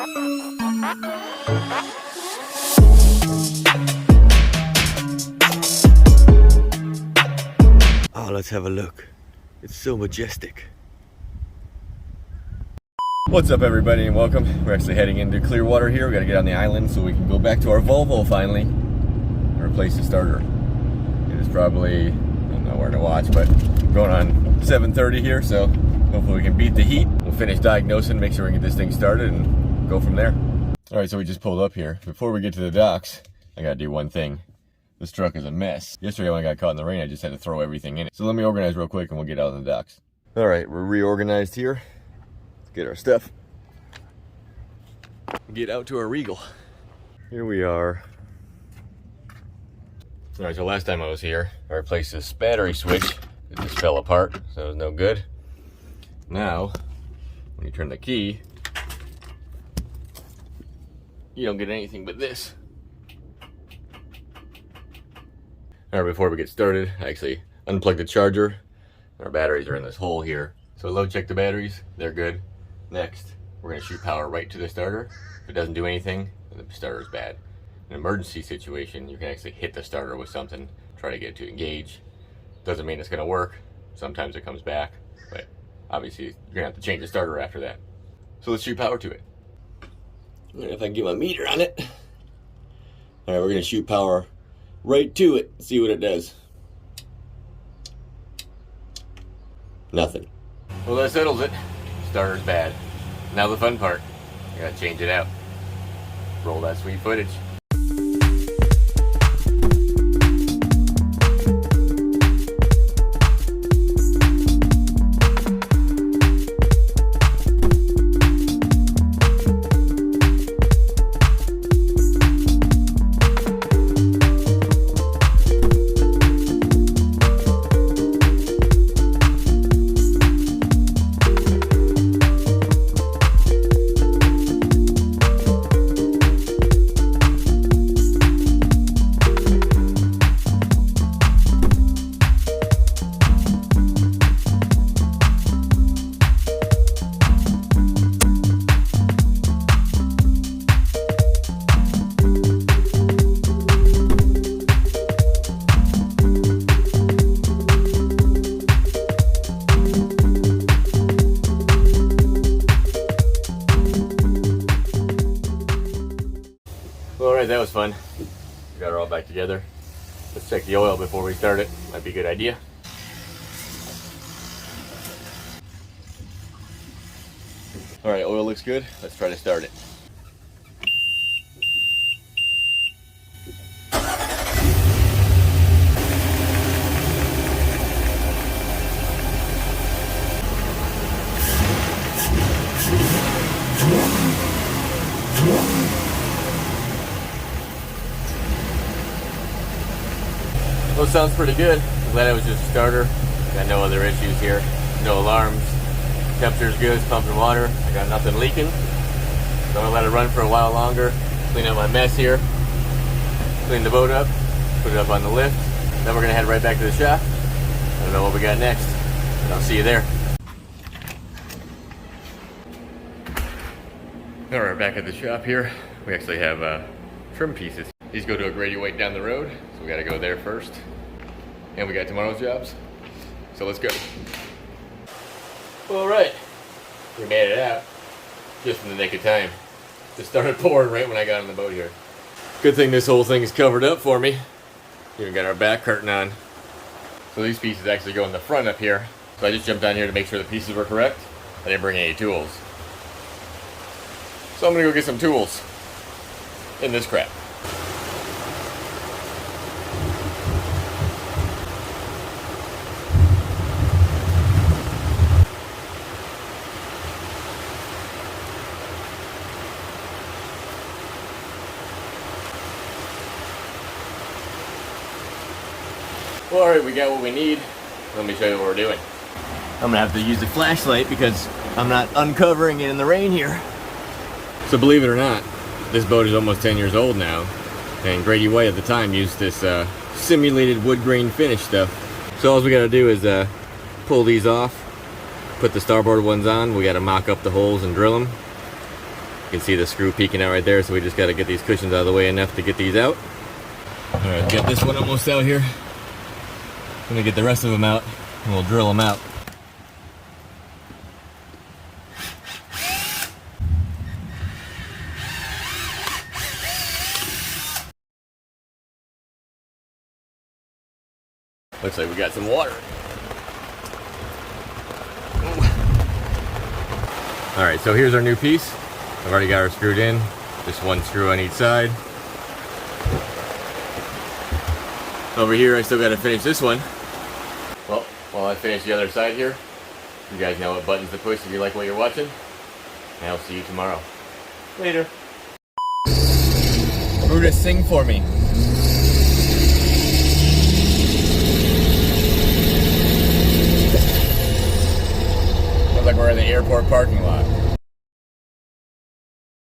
Oh, let's have a look. It's so majestic. What's up, everybody, and welcome. We're actually heading into Clearwater here. We gotta get on the island so we can go back to our Volvo finally and replace the starter. It is probably, I don't know where to watch, but going on 7:30 here, so hopefully we can beat the heat. We'll finish diagnosing, make sure we can get this thing started, and go from there. All right, so we just pulled up here. Before we get to the docks, I gotta do one thing. This truck is a mess. Yesterday when I got caught in the rain, I just had to throw everything in it. So let me organize real quick and we'll get out on the docks. All right, we're reorganized here. Let's get our stuff. Get out to our Regal. Here we are. All right, so last time I was here, I replaced this battery switch. It just fell apart, so it was no good. Now, when you turn the key, you don't get anything but this. All right, before we get started, I actually unplugged the charger. Our batteries are in this hole here. So load check the batteries, they're good. Next, we're gonna shoot power right to the starter. If it doesn't do anything, then the starter is bad. In an emergency situation, you can actually hit the starter with something, try to get it to engage. Doesn't mean it's gonna work. Sometimes it comes back, but obviously you're gonna have to change the starter after that. So let's shoot power to it. All right, if I can get my meter on it. All right, we're gonna shoot power right to it, see what it does. Nothing. Well, that settles it. Starter's bad. Now the fun part. I gotta change it out. Roll that sweet footage. Alright, that was fun. Got her all back together. Let's check the oil before we start it. Might be a good idea. Alright, oil looks good. Let's try to start it. Well, it sounds pretty good. I'm glad it was just a starter. Got no other issues here. No alarms. Temperature's good, it's pumping water. I got nothing leaking. So I'm gonna let it run for a while longer. Clean up my mess here. Clean the boat up. Put it up on the lift. Then we're gonna head right back to the shop. I don't know what we got next, but I'll see you there. Alright, we're back at the shop here. We actually have trim pieces. These go to a Grady White down the road, so we gotta go there first. And we got tomorrow's jobs, so let's go. All right, we made it out, just in the nick of time. It started pouring right when I got on the boat here. Good thing this whole thing is covered up for me. Even got our back curtain on. So these pieces actually go in the front up here. So I just jumped down here to make sure the pieces were correct. I didn't bring any tools. So I'm gonna go get some tools in this crap. Well, alright, we got what we need. Let me show you what we're doing. I'm gonna have to use the flashlight because I'm not uncovering it in the rain here. So believe it or not, this boat is almost 10 years old now. And Grady White at the time used this simulated wood grain finish stuff. So all we gotta do is pull these off, put the starboard ones on. We gotta mock up the holes and drill them. You can see the screw peeking out right there, so we just got to get these cushions out of the way enough to get these out. Alright, get this one almost out here. I'm gonna get the rest of them out, and we'll drill them out. Looks like we got some water. Alright, so here's our new piece. I've already got her screwed in. Just one screw on each side. Over here, I still got to finish this one. Well, while I finish the other side here, you guys know what buttons to push if you like what you're watching. And I'll see you tomorrow. Later. Brutus, sing for me. Looks like we're in the airport parking lot.